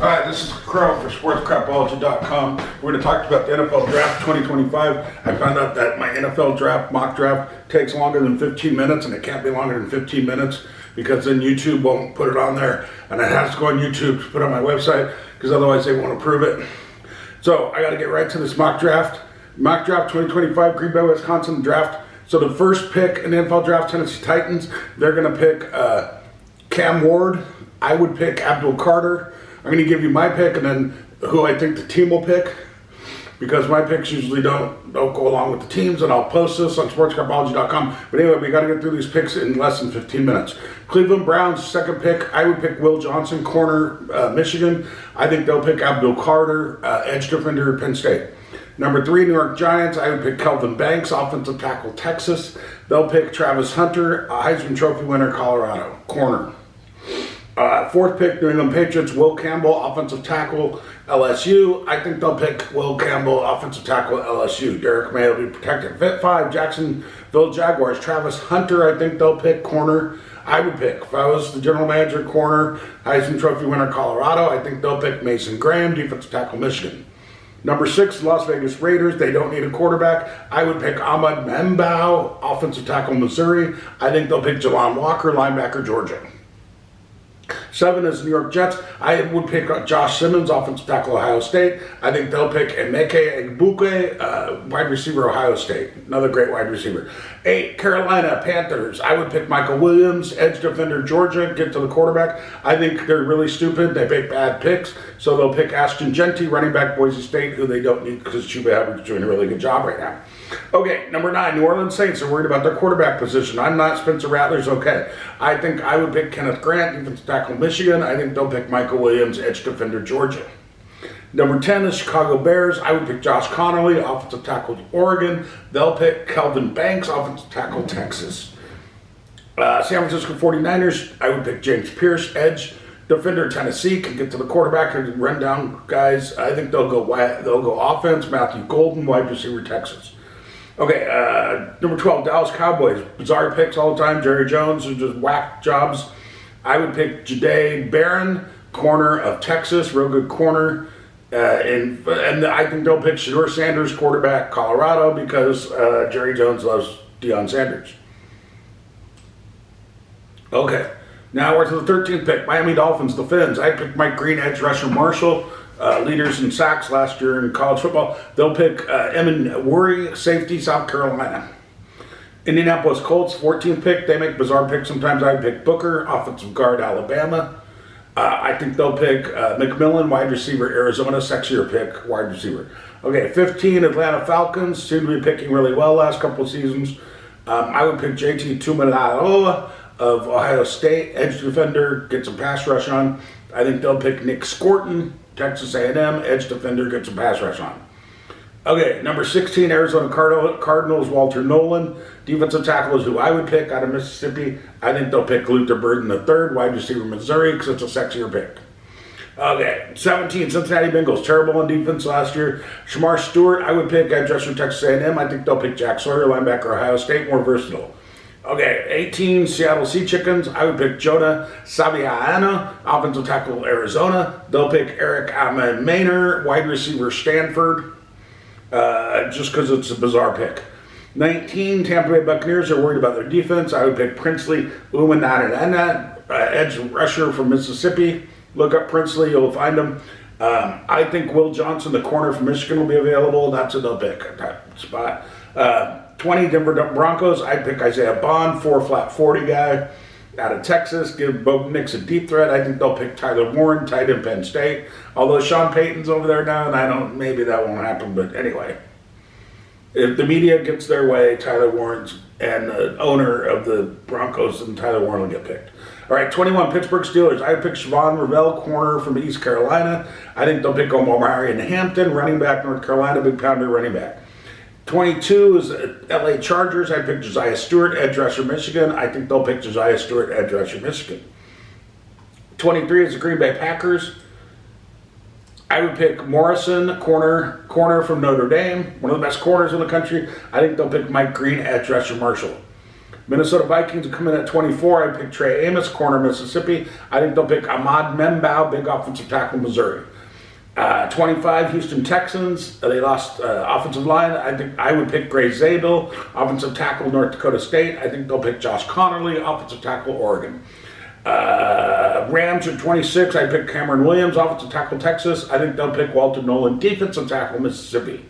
Hi, this is Crow for SportsCrapology.com. We're going to talk about the NFL Draft 2025. I found out that my NFL Draft mock draft takes longer than 15 minutes, and it can't be longer than 15 minutes because then YouTube won't put it on there, and it has to go on YouTube to put on my website because otherwise they won't approve it. So I got to get right to this mock draft. Mock draft 2025, Green Bay, Wisconsin draft. So the first pick in the NFL Draft, Tennessee Titans, they're going to pick Cam Ward. I would pick Abdul Carter. I'm going to give you my pick and then who I think the team will pick, because my picks usually don't go along with the teams, and I'll post this on sportscrapology.com. But anyway, we got to get through these picks in less than 15 minutes. Cleveland Browns, second pick, I would pick Will Johnson, corner, Michigan. I think they'll pick Abdul Carter, edge defender, Penn State. Number 3, New York Giants, I would pick Kelvin Banks, offensive tackle, Texas. They'll pick Travis Hunter, Heisman Trophy winner, Colorado, corner. 4th pick, New England Patriots, Will Campbell, offensive tackle, LSU. I think they'll pick Will Campbell, offensive tackle, LSU. Derek May will be protected. 5th, Jacksonville Jaguars, Travis Hunter. I think they'll pick corner. I would pick, if I was the general manager, corner, Heisman Trophy winner, Colorado. I think they'll pick Mason Graham, defensive tackle, Michigan. Number 6, Las Vegas Raiders. They don't need a quarterback. I would pick Ahmad Membao, offensive tackle, Missouri. I think they'll pick Jalon Walker, linebacker, Georgia. 7 is New York Jets. I would pick Josh Simmons, offensive tackle, Ohio State. I think they'll pick Emeka Egbuka, wide receiver, Ohio State. Another great wide receiver. 8, Carolina Panthers. I would pick Michael Williams, edge defender, Georgia, get to the quarterback. I think they're really stupid. They make bad picks. So they'll pick Ashton Jeanty, running back, Boise State, who they don't need because Chuba Hubbard's doing a really good job right now. Okay, number 9, New Orleans Saints are worried about their quarterback position. I'm not. Spencer Rattler's okay. I think I would pick Kenneth Grant, defensive tackle, Michigan. I think they'll pick Michael Williams, edge defender, Georgia. Number 10 is Chicago Bears. I would pick Josh Connolly, offensive tackle, Oregon. They'll pick Kelvin Banks, offensive tackle, Texas. San Francisco 49ers, I would pick James Pierce, edge defender, Tennessee, can get to the quarterback and run down guys. I think they'll go offense, Matthew Golden, wide receiver, Texas. Okay, number 12, Dallas Cowboys. Bizarre picks all the time. Jerry Jones, who just whack jobs. I would pick Jahdae Barron, corner of Texas, real good corner. And I think they'll pick Shedeur Sanders, quarterback, Colorado, because Jerry Jones loves Deion Sanders. Okay, now we're to the 13th pick. Miami Dolphins, the Fins. I picked Mike Green, edge rusher, Marshall. Leaders in sacks last year in college football. They'll pick Emin Worry, safety, South Carolina. Indianapolis Colts, 14th pick. They make bizarre picks sometimes. I pick Booker, offensive guard, Alabama. I think they'll pick McMillan, wide receiver, Arizona, sexier pick, wide receiver. Okay, 15, Atlanta Falcons, seem to be picking really well last couple of seasons. I would pick JT Tuimoloau of Ohio State, edge defender, get some pass rush on. I think they'll pick Nick Scorton, Texas A&M, edge defender, get some pass rush on. Okay, number 16, Arizona Cardinals, Walter Nolan. Defensive tackle is who I would pick out of Mississippi. I think they'll pick Luther Burden III, wide receiver, Missouri, because it's a sexier pick. Okay, 17, Cincinnati Bengals, terrible on defense last year. Shamar Stewart, I would pick edge rusher, Texas A&M. I think they'll pick Jack Sawyer, linebacker, Ohio State, more versatile. Okay, 18, Seattle Sea Chickens. I would pick Jonah Saviano, offensive tackle, Arizona. They'll pick Eric Maynor, wide receiver, Stanford, just because it's a bizarre pick. 19, Tampa Bay Buccaneers are worried about their defense. I would pick Princely Umanana, edge rusher from Mississippi. Look up Princely, you'll find him. I think Will Johnson, the corner from Michigan, will be available. That's what they'll pick at that spot. 20, Denver Broncos, I'd pick Isaiah Bond, 4-flat 40 guy out of Texas. Give Bo Nix a deep threat. I think they'll pick Tyler Warren, tight end, Penn State. Although Sean Payton's over there now, and maybe that won't happen, but anyway. If the media gets their way, Tyler Warren's and the owner of the Broncos and Tyler Warren will get picked. All right, 21, Pittsburgh Steelers. I pick Siobhan Revelle, corner from East Carolina. I think they'll pick Omari and Hampton, running back, North Carolina, big pounder running back. 22 is LA Chargers. I picked Josiah Stewart, edge rusher, Michigan. I think they'll pick Josiah Stewart, edge rusher, Michigan. 23 is the Green Bay Packers. I would pick Morrison, corner from Notre Dame, one of the best corners in the country. I think they'll pick Mike Green, edge rusher, Marshall. Minnesota Vikings will come in at 24. I pick Trey Amos, corner, Mississippi. I think they'll pick Ahmad Membao, big offensive tackle, Missouri. 25, Houston Texans. They lost offensive line. I think I would pick Gray Zabel, offensive tackle, North Dakota State. I think they'll pick Josh Connerly, offensive tackle, Oregon. Rams at 26, I pick Cameron Williams, offensive tackle, Texas. I think they'll pick Walter Nolan, defensive tackle, Mississippi.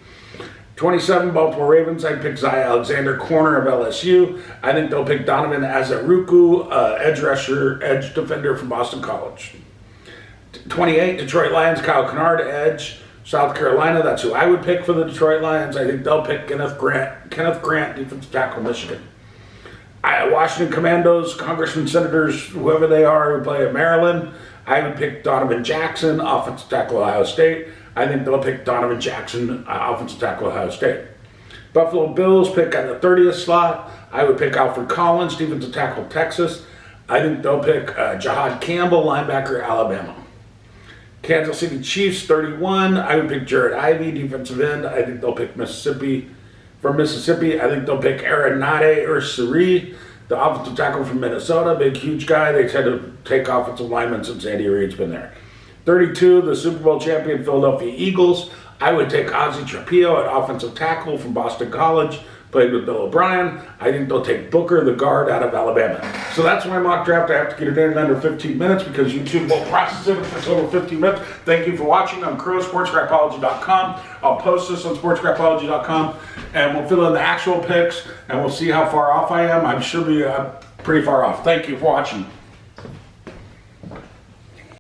27, Baltimore Ravens, I pick Zy Alexander, corner of LSU. I think they'll pick Donovan Azaruku, edge rusher, edge defender from Boston College. 28, Detroit Lions, Kyle Kennard, edge, South Carolina. That's who I would pick for the Detroit Lions. I think they'll pick Kenneth Grant, defensive tackle, Michigan. Washington Commandos, congressmen, senators, whoever they are who play at Maryland. I would pick Donovan Jackson, offensive tackle, Ohio State. I think they'll pick Donovan Jackson, offensive tackle, Ohio State. Buffalo Bills pick at the 30th slot. I would pick Alfred Collins, defensive tackle, Texas. I think they'll pick Jahad Campbell, linebacker, Alabama. Kansas City Chiefs, 31. I would pick Jared Ivey, defensive end. I think they'll pick Mississippi. From Mississippi, I think they'll pick Arenade Ursari, the offensive tackle from Minnesota. Big, huge guy. They tend to take offensive linemen since Andy Reid's been there. 32, the Super Bowl champion Philadelphia Eagles. I would take Ozzie Trapillo at offensive tackle from Boston College. Played with Bill O'Brien. I think they'll take Booker, the guard, out of Alabama. So that's my mock draft. I have to get it in under 15 minutes because YouTube won't process it if it's over 15 minutes. Thank you for watching. I'm Crow, sportsgrapology.com. I'll post this on sportsgrapology.com, and we'll fill in the actual picks, and we'll see how far off I am. I'm sure be pretty far off. Thank you for watching.